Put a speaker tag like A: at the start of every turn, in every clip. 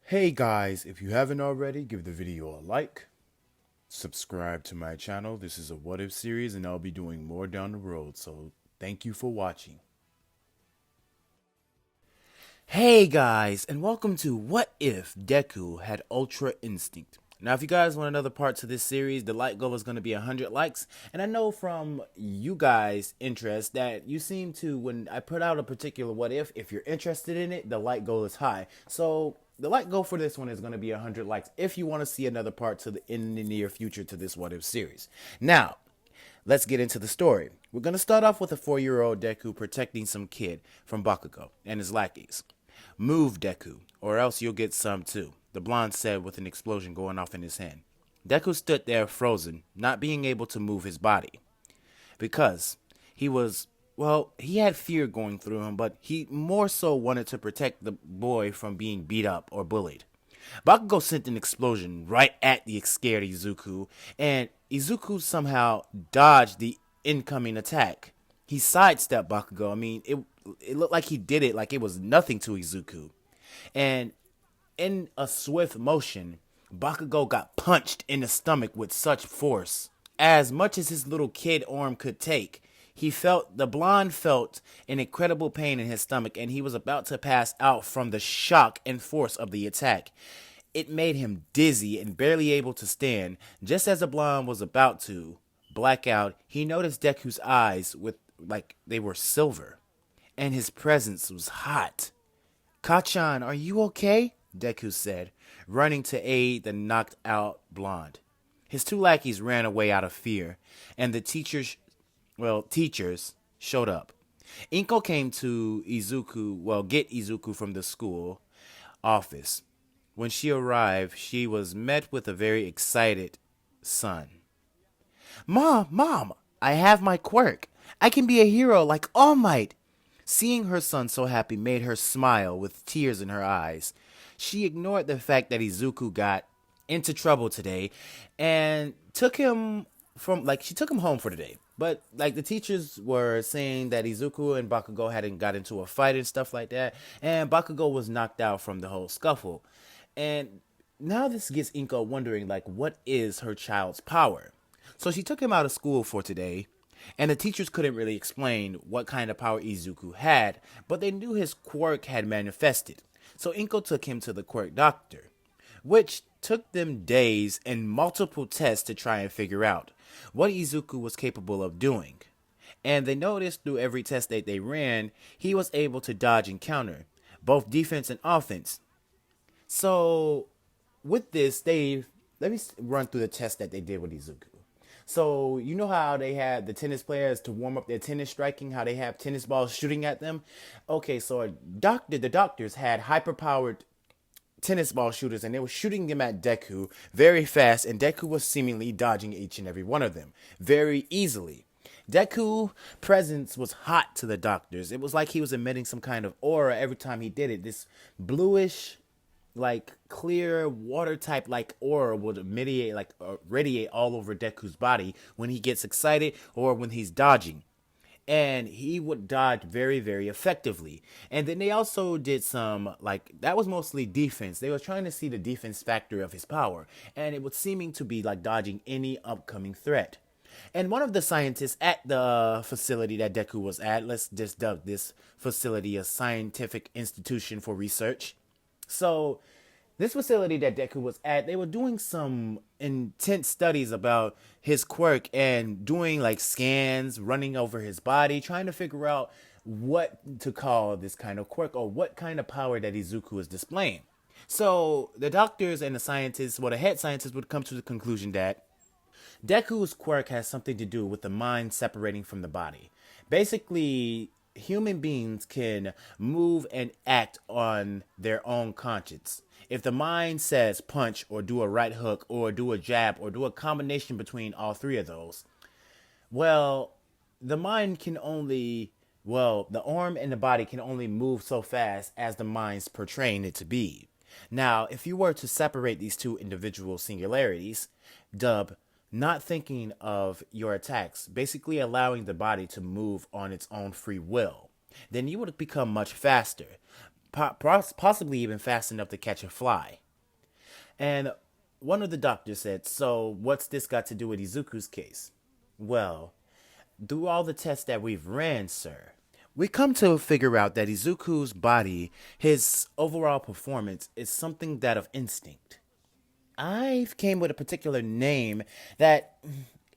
A: Hey guys, if you haven't already, give the video a like, subscribe to my channel. This is a what if series and I'll be doing more down the road, so thank you for watching. Hey guys, and welcome to What If Deku Had Ultra Instinct. Now, if you guys want another part to this series, the like goal is going to be 100 likes. And I know from you guys' interest that you seem to, when I put out a particular what if you're interested in it, the like goal is high. So the like goal for this one is going to be 100 likes if you want to see another part in the near future to this what if series. Now, let's get into the story. We're going to start off with a 4-year-old Deku protecting some kid from Bakugo and his lackeys. Move, Deku, or else you'll get some too, the blonde said with an explosion going off in his hand. Deku stood there frozen, not being able to move his body. Because he had fear going through him, but he more so wanted to protect the boy from being beat up or bullied. Bakugo sent an explosion right at the scared Izuku, and Izuku somehow dodged the incoming attack. He sidestepped Bakugo. It looked like he did it like it was nothing to Izuku. And in a swift motion, Bakugo got punched in the stomach with such force. As much as his little kid arm could take, the blonde felt an incredible pain in his stomach and he was about to pass out from the shock and force of the attack. It made him dizzy and barely able to stand. Just as the blonde was about to black out, he noticed Deku's eyes they were silver, and his presence was hot. Kachan, are you okay? Deku said, running to aid the knocked out blonde. His two lackeys ran away out of fear, and the teachers showed up. Inko came to get Izuku from the school office. When she arrived, she was met with a very excited son. Mom, I have my quirk. I can be a hero like All Might. Seeing her son so happy made her smile with tears in her eyes. She ignored the fact that Izuku got into trouble today and took him home for the day. But the teachers were saying that Izuku and Bakugo hadn't got into a fight and stuff like that, and Bakugo was knocked out from the whole scuffle. And now this gets Inko wondering what is her child's power. So she took him out of school for today, and the teachers couldn't really explain what kind of power Izuku had, but they knew his quirk had manifested. So Inko took him to the quirk doctor, which took them days and multiple tests to try and figure out what Izuku was capable of doing. And they noticed through every test that they ran, he was able to dodge and counter, both defense and offense. So with this, let me run through the test that they did with Izuku. So you know how they had the tennis players to warm up their tennis striking, how they have tennis balls shooting at them? Okay, so the doctors had hyper-powered tennis ball shooters and they were shooting them at Deku very fast, and Deku was seemingly dodging each and every one of them very easily. Deku's presence was hot to the doctors. It was like he was emitting some kind of aura every time he did it. This bluish, clear water type aura would radiate all over Deku's body when he gets excited or when he's dodging. And he would dodge very, very effectively. And then they also did some, that was mostly defense. They were trying to see the defense factor of his power. And it was seeming to be dodging any upcoming threat. And one of the scientists at the facility that Deku was at, let's just dub this facility a scientific institution for research. So this facility that Deku was at, they were doing some intense studies about his quirk and doing scans, running over his body, trying to figure out what to call this kind of quirk or what kind of power that Izuku is displaying. So the doctors and the head scientists would come to the conclusion that Deku's quirk has something to do with the mind separating from the body. Basically, human beings can move and act on their own conscience. If the mind says punch or do a right hook or do a jab or do a combination between all three of those, the mind can only, the arm and the body can only move so fast as the mind's portraying it to be. Now, if you were to separate these two individual singularities, dub not thinking of your attacks, basically allowing the body to move on its own free will, then you would become much faster. possibly even fast enough to catch a fly. And one of the doctors said, "So, what's this got to do with Izuku's case?" Well, through all the tests that we've ran, sir, we come to figure out that Izuku's body, his overall performance, is something that of instinct. I came with a particular name that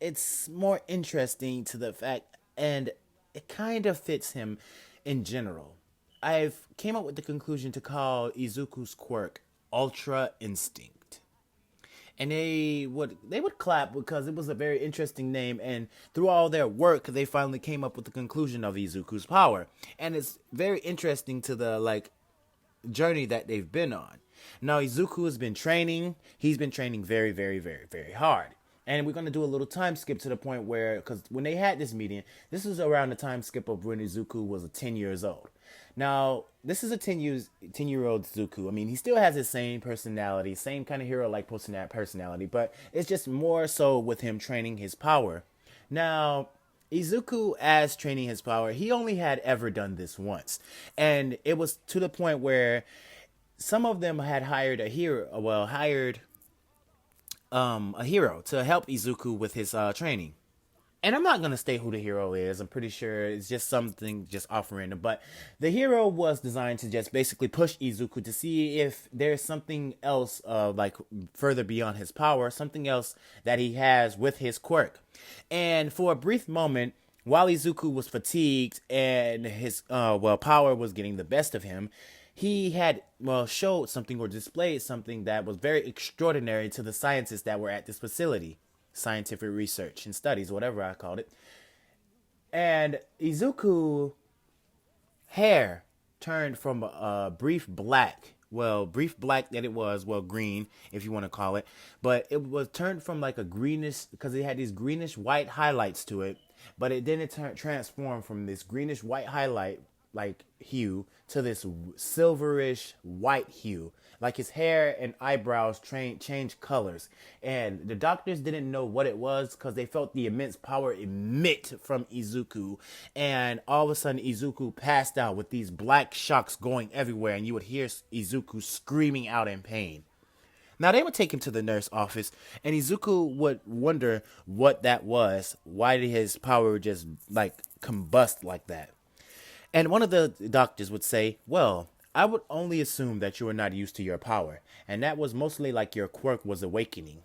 A: it's more interesting to the fact, and it kind of fits him in general. I've came up with the conclusion to call Izuku's quirk Ultra Instinct. And they would clap because it was a very interesting name, and through all their work they finally came up with the conclusion of Izuku's power. And it's very interesting to the journey that they've been on. Now Izuku has been training. He's been training very, very, very, very hard. And we're going to do a little time skip to the point where, because when they had this meeting, this was around the time skip of when Izuku was 10 years old. Now, this is a 10-year-old Izuku. I mean, he still has his same personality, same kind of hero-like personality, but it's just more so with him training his power. Now, Izuku, as training his power, he only had ever done this once. And it was to the point where some of them had hired a hero to help Izuku with his training. And I'm not gonna state who the hero is. I'm pretty sure it's just something just off random. But the hero was designed to just basically push Izuku to see if there's something else, further beyond his power, something else that he has with his quirk. And for a brief moment, while Izuku was fatigued and his power was getting the best of him, he had showed something or displayed something that was very extraordinary to the scientists that were at this facility, scientific research and studies, whatever I called it. And Izuku hair turned from a brief black that it was, green if you want to call it, but it was turned from like a greenish, because it had these greenish white highlights to it, but it didn't transform from this greenish white highlight like hue to this silverish white hue. Like his hair and eyebrows changed colors, and the doctors didn't know what it was because they felt the immense power emit from Izuku. And all of a sudden, Izuku passed out with these black shocks going everywhere, and you would hear Izuku screaming out in pain. Now they would take him to the nurse office, and Izuku would wonder what that was. Why did his power just combust like that? And one of the doctors would say, "Well, I would only assume that you are not used to your power, and that was mostly like your quirk was awakening.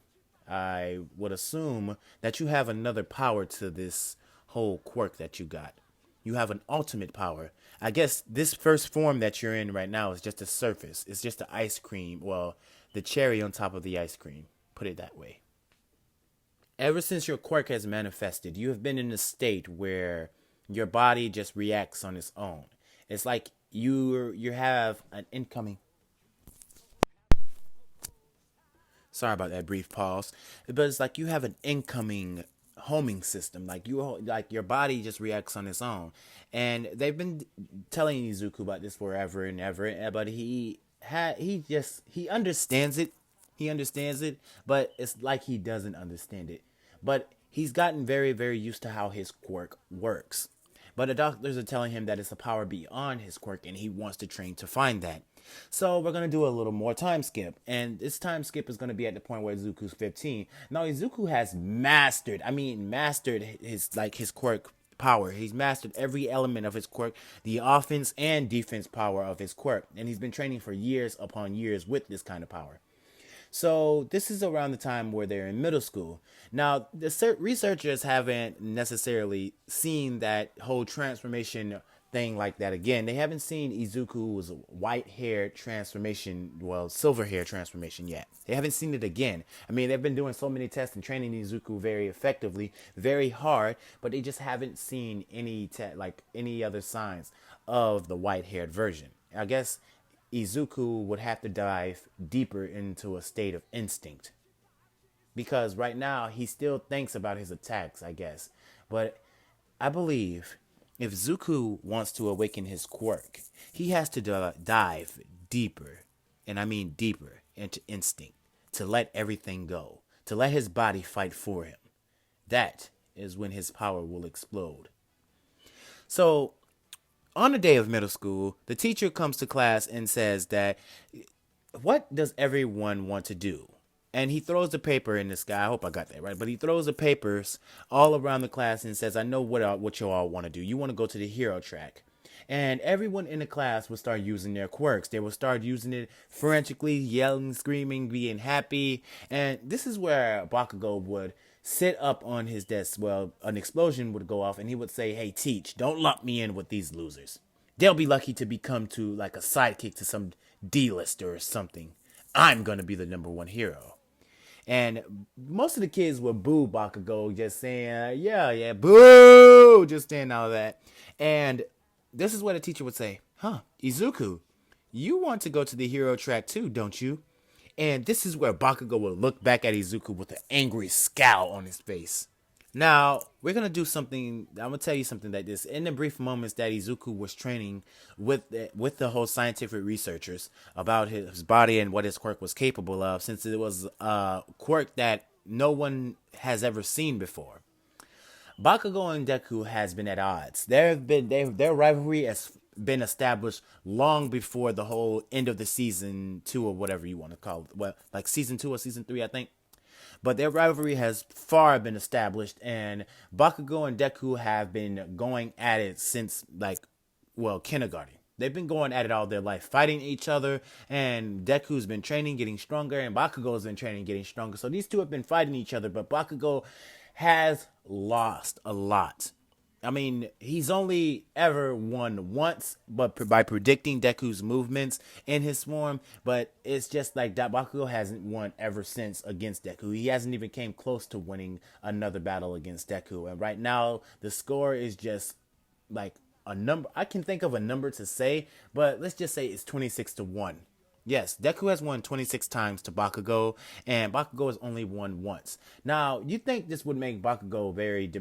A: I would assume that you have another power to this whole quirk that you got. You have an ultimate power. I guess this first form that you're in right now is just a surface. It's just the ice cream, the cherry on top of the ice cream. Put it that way. Ever since your quirk has manifested, you have been in a state where your body just reacts on its own. It's like you have an incoming. Sorry about that brief pause, but it's like you have an incoming homing system. Like your body just reacts on its own, and they've been telling Izuku about this forever and ever. But he understands it. He understands it, but it's like he doesn't understand it. But he's gotten very, very used to how his quirk works. But the doctors are telling him that it's a power beyond his quirk, and he wants to train to find that. So we're gonna do a little more time skip, and this time skip is gonna be at the point where Izuku's 15. Now Izuku has mastered his quirk power. He's mastered every element of his quirk, the offense and defense power of his quirk, and he's been training for years upon years with this kind of power. So this is around the time where they're in middle school. Now, the researchers haven't necessarily seen that whole transformation thing like that again. They haven't seen Izuku's white hair transformation, silver hair transformation yet. They haven't seen it again. I mean, they've been doing so many tests and training Izuku very effectively, very hard, but they just haven't seen any other signs of the white haired version. I guess Izuku would have to dive deeper into a state of instinct. Because right now, he still thinks about his attacks, I guess. But I believe if Zuku wants to awaken his quirk, he has to dive deeper, and I mean deeper, into instinct, to let everything go, to let his body fight for him. That is when his power will explode. So, On the day of middle school, the teacher comes to class and says that, what does everyone want to do? And he throws the paper in the sky. I hope I got that right. But he throws the papers all around the class and says, I know what you all want to do. You want to go to the hero track. And everyone in the class will start using their quirks. They will start using it frantically, yelling, screaming, being happy. And this is where Bakugo would sit up on his desk. Well, an explosion would go off and he would say, hey, teach, don't lock me in with these losers. They'll be lucky to become to like a sidekick to some D-lister or something. I'm going to be the number one hero. And most of the kids would boo Bakugo, just saying, yeah, yeah, boo, just saying all that. And this is what a teacher would say, huh, Izuku, you want to go to the hero track too, don't you? And this is where Bakugo would look back at Izuku with an angry scowl on his face. Now, we're going to do something. I'm going to tell you something like this. In the brief moments that Izuku was training with the whole scientific researchers about his body and what his quirk was capable of, since it was a quirk that no one has ever seen before, Bakugo and Deku has been at odds. Their rivalry has been established long before the whole end of the season 2 or whatever you want to call it. Well, like season 2 or season 3, I think. But their rivalry has far been established, and Bakugo and Deku have been going at it since, like, well, kindergarten. They've been going at it all their life, fighting each other, and Deku's been training, getting stronger, and Bakugo's been training, getting stronger. So these two have been fighting each other, but Bakugo has lost a lot. I mean, he's only ever won once, but by predicting Deku's movements in his form. But it's just like that Bakugo hasn't won ever since against Deku. He hasn't even came close to winning another battle against Deku. And right now, the score is just like a number. I can think of a number to say, but let's just say it's 26-1. Yes, Deku has won 26 times to Bakugo, and Bakugo has only won once. Now, you think this would make Bakugo very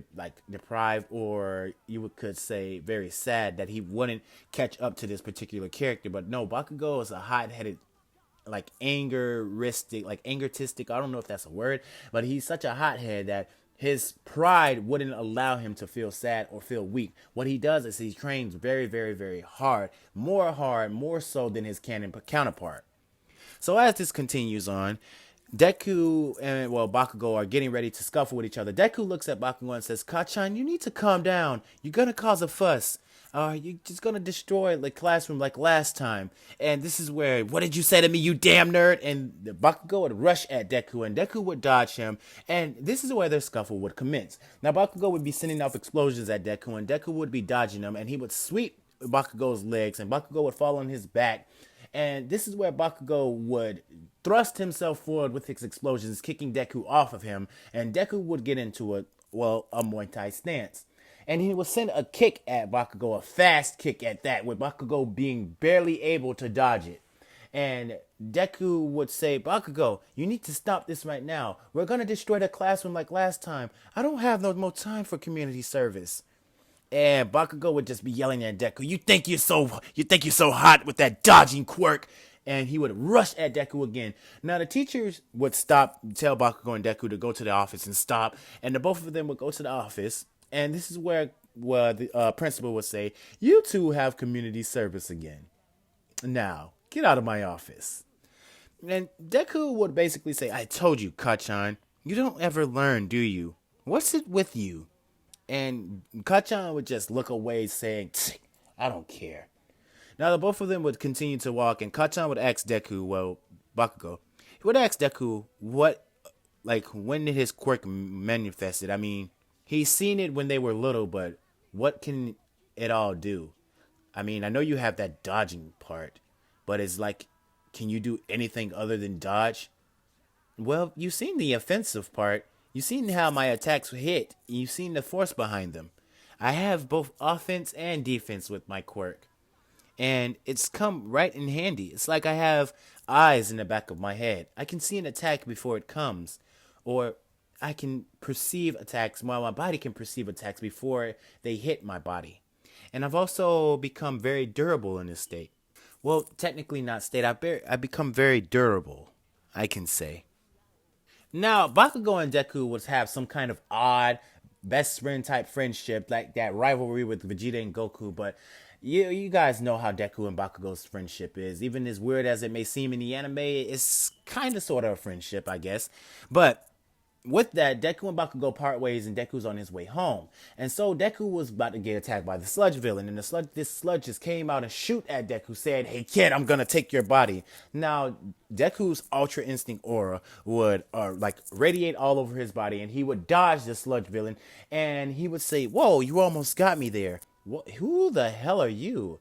A: deprived, or you could say very sad that he wouldn't catch up to this particular character. But no, Bakugo is a hot-headed, like angertistic. I don't know if that's a word, but he's such a hothead that his pride wouldn't allow him to feel sad or feel weak. What he does is he trains very, very, very hard, more so than his canon counterpart. So as this continues on, Deku and Bakugo are getting ready to scuffle with each other. Deku looks at Bakugo and says, Kachan, you need to calm down. You're gonna cause a fuss. You're just gonna destroy the classroom like last time. And this is where, what did you say to me, you damn nerd? And the Bakugo would rush at Deku, and Deku would dodge him. And this is where their scuffle would commence. Now Bakugo would be sending off explosions at Deku, and Deku would be dodging them, and he would sweep Bakugo's legs, and Bakugo would fall on his back. And this is where Bakugo would thrust himself forward with his explosions, kicking Deku off of him, and Deku would get into a Muay Thai stance. And he would send a kick at Bakugo, a fast kick at that, with Bakugo being barely able to dodge it. And Deku would say, Bakugo, you need to stop this right now. We're going to destroy the classroom like last time. I don't have no more time for community service. And Bakugo would just be yelling at Deku, you think you're so hot with that dodging quirk? And he would rush at Deku again. Now the teachers would tell Bakugo and Deku to go to the office and stop. And the both of them would go to the office. And this is where the principal would say, you two have community service again. Now, get out of my office. And Deku would basically say, I told you, Kachan, you don't ever learn, do you? What's it with you? And Kachan would just look away saying, I don't care. Now, the both of them would continue to walk, and Kachan would ask Deku, Bakugo, he would ask Deku when did his quirk manifested? I mean, he's seen it when they were little, but what can it all do? I mean, I know you have that dodging part, but it's like, can you do anything other than dodge? Well, you've seen the offensive part. You've seen how my attacks hit. You've seen the force behind them. I have both offense and defense with my quirk. And it's come right in handy. It's like I have eyes in the back of my head. I can see an attack before it comes. Or I can perceive attacks, while my body can perceive attacks before they hit my body. And I've also become very durable in this state. Well, technically not state. I become very durable, I can say. Now, Bakugo and Deku would have some kind of odd best friend type friendship, like that rivalry with Vegeta and Goku, but You guys know how Deku and Bakugo's friendship is. Even as weird as it may seem in the anime, it's kind of sort of a friendship, I guess. But with that, Deku and Bakugo part ways, and Deku's on his way home. And so Deku was about to get attacked by the sludge villain, and this sludge just came out and shoot at Deku, saying, "Hey kid, I'm gonna take your body." Now, Deku's Ultra Instinct aura would like radiate all over his body, and he would dodge the sludge villain, and he would say, "Whoa, you almost got me there. Who the hell are you?"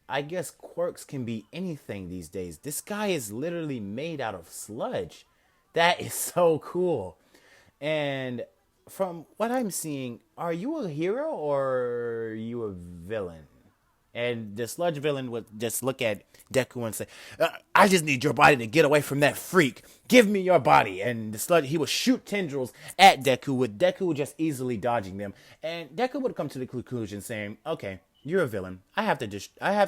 A: I guess quirks can be anything these days. This guy is literally made out of sludge. That is so cool. And from what I'm seeing, are you a hero or are you a villain? And the sludge villain would just look at Deku and say, "I just need your body to get away from that freak. Give me your body." And the sludge, he would shoot tendrils at Deku, with Deku just easily dodging them. And Deku would come to the conclusion saying, "Okay, you're a villain. I have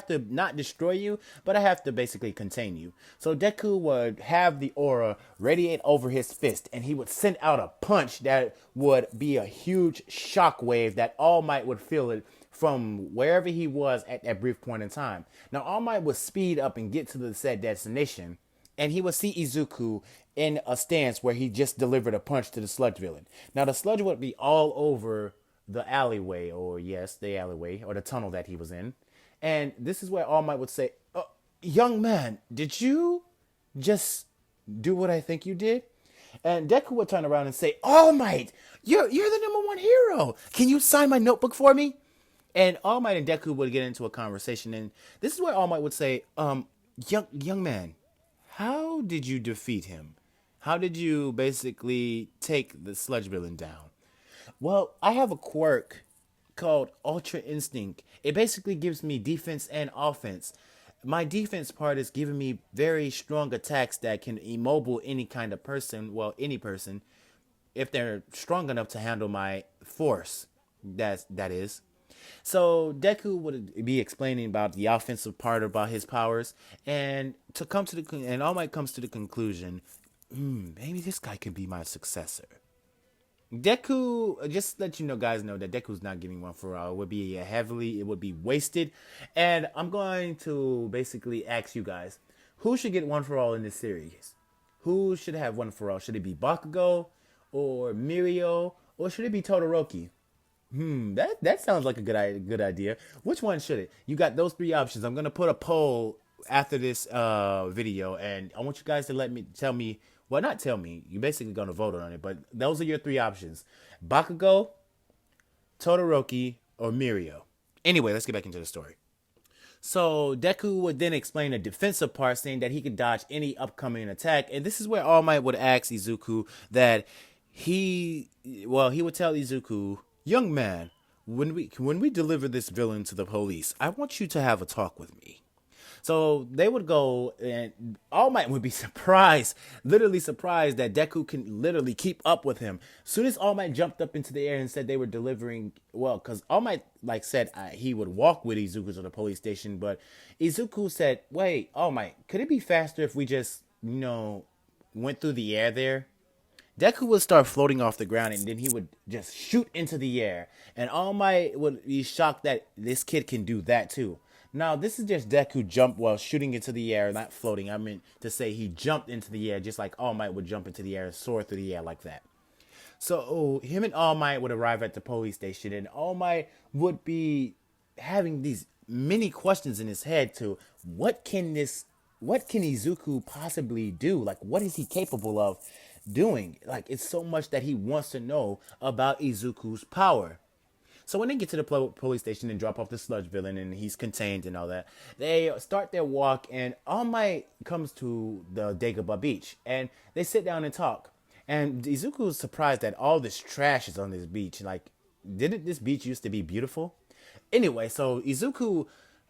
A: to not destroy you, but I have to basically contain you." So Deku would have the aura radiate over his fist, and he would send out a punch that would be a huge shock wave that All Might would feel it from wherever he was at that brief point in time. Now All Might would speed up and get to the said destination, and he would see Izuku in a stance where he just delivered a punch to the sludge villain. Now the sludge would be all over the alleyway, or yes, the alleyway, or the tunnel that he was in. And this is where All Might would say, "Oh, young man, did you just do what I think you did?" And Deku would turn around and say, "All Might, you're the number one hero. Can you sign my notebook for me?" And All Might and Deku would get into a conversation, and this is where All Might would say, young man, how did you defeat him? How did you basically take the sludge villain down?" "Well, I have a quirk called Ultra Instinct. It basically gives me defense and offense. My defense part is giving me very strong attacks that can immobile any kind of person, well, any person, if they're strong enough to handle my force. That is." So Deku would be explaining about the offensive part about his powers, and All Might comes to the conclusion, maybe this guy can be my successor. Deku, just let you know, guys know that Deku's not giving one for all. It would be wasted. And I'm going to basically ask you guys, who should get one for all in this series? Who should have one for all? Should it be Bakugo or Mirio, or should it be Todoroki? That sounds like a good idea. Which one should it? You got those three options. I'm gonna put a poll after this video, and I want you guys to tell me. Well, not tell me. You're basically gonna vote on it, but those are your three options: Bakugo, Todoroki, or Mirio. Anyway, let's get back into the story. So Deku would then explain a defensive part, saying that he could dodge any upcoming attack, and this is where All Might would ask Izuku that he would tell Izuku, "Young man, when we deliver this villain to the police, I want you to have a talk with me." So they would go, and All Might would be surprised, literally surprised that Deku can literally keep up with him. As soon as All Might jumped up into the air and said they were delivering, well, because All Might said he would walk with Izuku to the police station, but Izuku said, "Wait, All Might, could it be faster if we just went through the air there?" Deku would start floating off the ground, and then he would just shoot into the air. And All Might would be shocked that this kid can do that too. Now, this is just Deku jump while shooting into the air, not floating. I meant to say he jumped into the air just like All Might would jump into the air and soar through the air like that. So him and All Might would arrive at the police station, and All Might would be having these many questions in his head to what can Izuku possibly do? Like, what is he capable of doing? Like, it's so much that he wants to know about Izuku's power. So when they get to the police station and drop off the sludge villain and he's contained and all that, they start their walk, and All Might comes to the Dagobah beach and they sit down and talk. And Izuku is surprised that all this trash is on this beach. Like, didn't this beach used to be beautiful? Anyway, so Izuku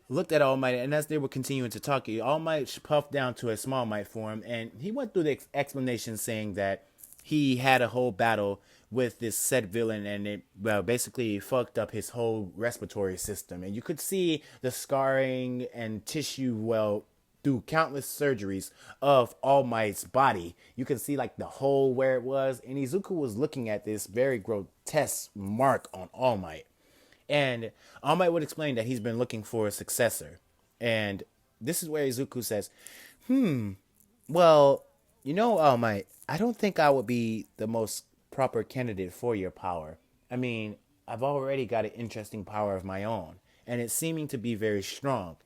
A: looked at All Might, and as they were continuing to talk, All Might puffed down to a Small Might form, and he went through the explanation saying that he had a whole battle with this said villain, and it basically fucked up his whole respiratory system. And you could see the scarring and tissue, through countless surgeries of All Might's body. You can see like the hole where it was, and Izuku was looking at this very grotesque mark on All Might. And All Might would explain that he's been looking for a successor. And this is where Izuku says, well, All Might, I don't think I would be the most proper candidate for your power. I mean, I've already got an interesting power of my own, and it's seeming to be very strong.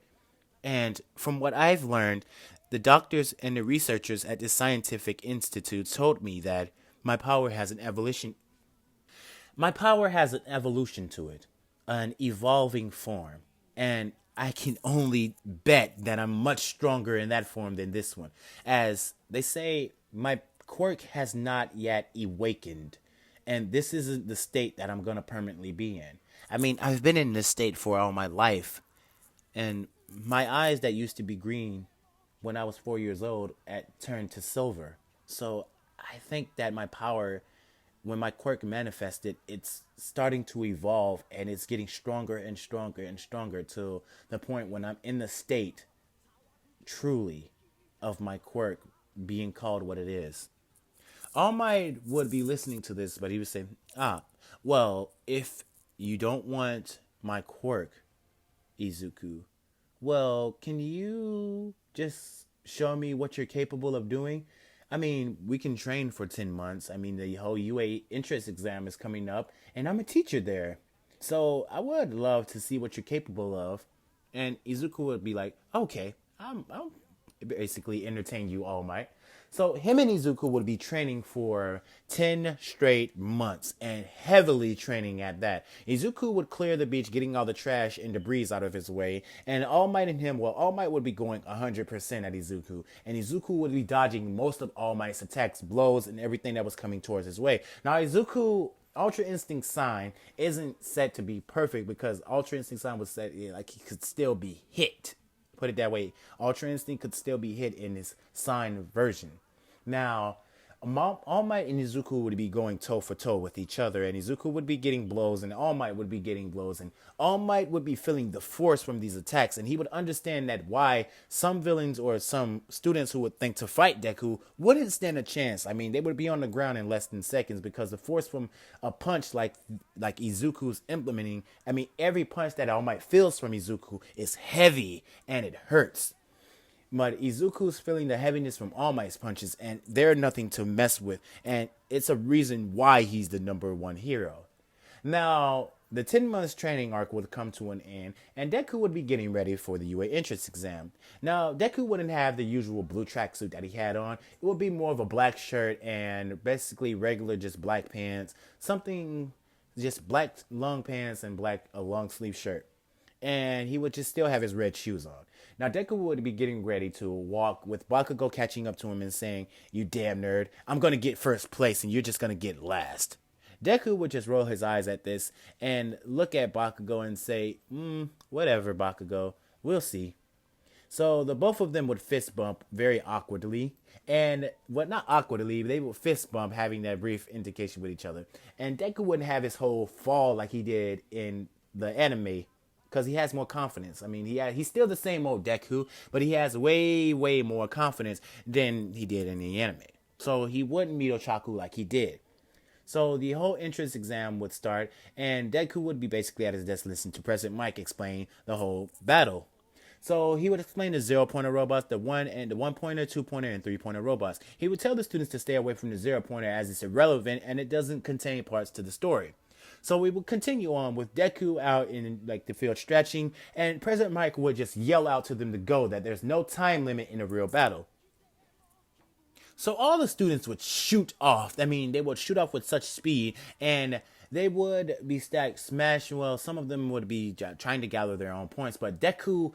A: And from what I've learned, the doctors and the researchers at this scientific institute told me that my power has an evolution. My power has an evolution to it, an evolving form, and I can only bet that I'm much stronger in that form than this one. As they say, my quirk has not yet awakened, and this isn't the state that I'm gonna permanently be in. I mean, I've been in this state for all my life, and my eyes that used to be green when I was 4 years old at turned to silver. So I think that my power, when my quirk manifested, it's starting to evolve and it's getting stronger and stronger and stronger to the point when I'm in the state truly of my quirk being called what it is. All Might would be listening to this, but he would say, well, if you don't want my quirk, Izuku, well, can you just show me what you're capable of doing? I mean, we can train for 10 months. I mean, the whole UA entrance exam is coming up, and I'm a teacher there. So I would love to see what you're capable of. And Izuku would be like, okay, I'll basically entertain you, All Might. So him and Izuku would be training for 10 straight months and heavily training at that. Izuku would clear the beach, getting all the trash and debris out of his way. And All Might and him, well, All Might would be going 100% at Izuku. And Izuku would be dodging most of All Might's attacks, blows, and everything that was coming towards his way. Now, Izuku Ultra Instinct sign isn't set to be perfect because Ultra Instinct sign was set like he could still be hit. Put it that way. Ultra Instinct could still be hit in his sign version. Now, All Might and Izuku would be going toe for toe with each other, and Izuku would be getting blows, and All Might would be getting blows, and All Might would be feeling the force from these attacks, and he would understand that why some villains or some students who would think to fight Deku wouldn't stand a chance. I mean, they would be on the ground in less than seconds because the force from a punch like Izuku's implementing, I mean, every punch that All Might feels from Izuku is heavy and it hurts. But Izuku's feeling the heaviness from All Might's punches, and they're nothing to mess with. And it's a reason why he's the number one hero. Now, the 10 months training arc would come to an end, and Deku would be getting ready for the UA entrance exam. Now, Deku wouldn't have the usual blue tracksuit that he had on. It would be more of a black shirt and basically regular just black pants. Something, just black long pants and black a long sleeve shirt. And he would just still have his red shoes on. Now, Deku would be getting ready to walk with Bakugo catching up to him and saying, "You damn nerd, I'm going to get first place and you're just going to get last." Deku would just roll his eyes at this and look at Bakugo and say, whatever, Bakugo, we'll see. So the both of them would fist bump very awkwardly. And, well, not awkwardly, they would fist bump, having that brief indication with each other. And Deku wouldn't have his whole fall like he did in the anime because he has more confidence. I mean, he's still the same old Deku, but he has way, way more confidence than he did in the anime. So he wouldn't meet Ochaku like he did. So the whole entrance exam would start, and Deku would be basically at his desk listening to President Mike explain the whole battle. So he would explain the 0-pointer robots, the 1-pointer, 2-pointer, and 3-pointer robots. He would tell the students to stay away from the 0-pointer as it's irrelevant and it doesn't contain parts to the story. So we would continue on with Deku out in like the field stretching, and President Mike would just yell out to them to go, that there's no time limit in a real battle. So all the students would shoot off. I mean, they would shoot off with such speed, and they would be stacked, smash. Well, some of them would be trying to gather their own points, but Deku,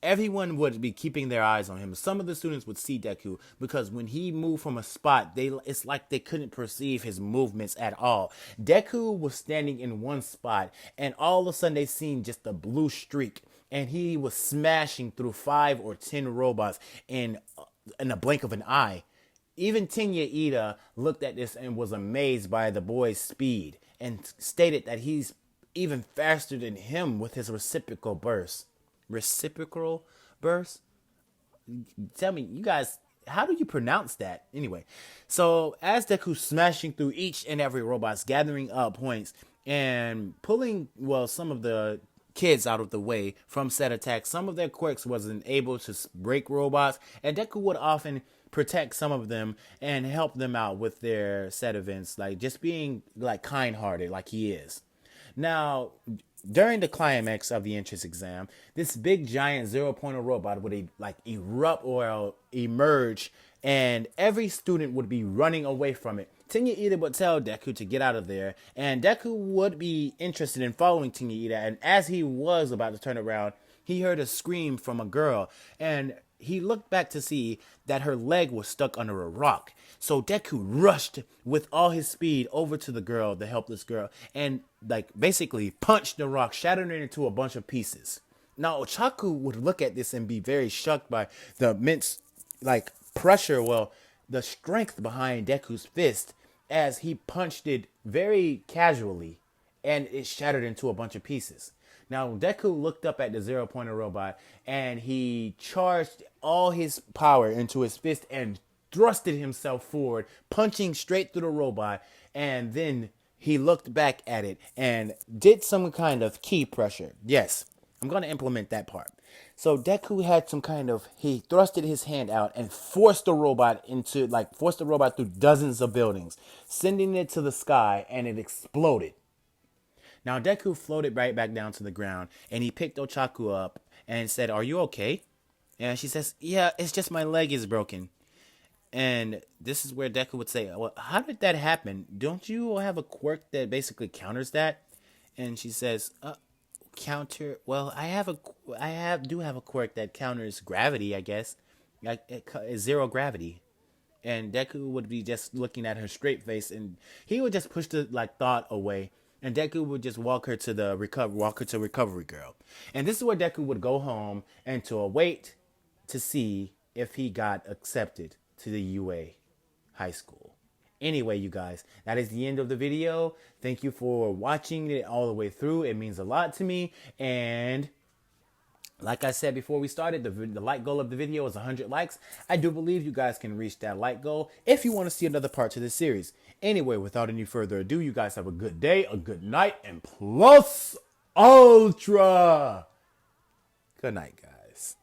A: everyone would be keeping their eyes on him. Some of the students would see Deku because when he moved from a spot, it's like they couldn't perceive his movements at all. Deku was standing in one spot, and all of a sudden they seen just a blue streak, and he was smashing through 5 or 10 robots in a blink of an eye. Even Tenya Ida looked at this and was amazed by the boy's speed and stated that he's even faster than him with his reciprocal burst. Reciprocal burst? Tell me, you guys, how do you pronounce that? Anyway, so as Deku smashing through each and every robot's gathering up points, and pulling, well, some of the kids out of the way from said attacks. Some of their quirks wasn't able to break robots, and Deku would often protect some of them and help them out with their set events, like just being like kind-hearted like he is. Now, during the climax of the entrance exam, this big giant zero-pointer robot would like erupt or emerge, and every student would be running away from it. Tenya Ida would tell Deku to get out of there, and Deku would be interested in following Tenya Ida, and as he was about to turn around, he heard a scream from a girl, and he looked back to see that her leg was stuck under a rock. So Deku rushed with all his speed over to the girl, the helpless girl, and like basically punched the rock, shattering it into a bunch of pieces. Now Ochaku would look at this and be very shocked by the immense like pressure, well, the strength behind Deku's fist as he punched it very casually and it shattered into a bunch of pieces. Now, Deku looked up at the zero-pointer robot and he charged all his power into his fist and thrusted himself forward, punching straight through the robot. And then he looked back at it and did some kind of key pressure. Yes, I'm going to implement that part. So Deku had some kind of, he thrusted his hand out and forced the robot through dozens of buildings, sending it to the sky, and it exploded. Now Deku floated right back down to the ground, and he picked Ochaku up and said, "Are you okay?" And she says, "Yeah, it's just my leg is broken." And this is where Deku would say, "Well, how did that happen? Don't you have a quirk that basically counters that?" And she says, "Counter? Well, do have a quirk that counters gravity, I guess. Like it's zero gravity." And Deku would be just looking at her straight face, and he would just push the like thought away. And Deku would just walk her to Recovery Girl. And this is where Deku would go home and to await to see if he got accepted to the UA high school. Anyway, you guys, that is the end of the video. Thank you for watching it all the way through. It means a lot to me. And like I said before we started, the like goal of the video is 100 likes. I do believe you guys can reach that like goal if you want to see another part to this series. Anyway, without any further ado, you guys have a good day, a good night, and plus ultra. Good night, guys.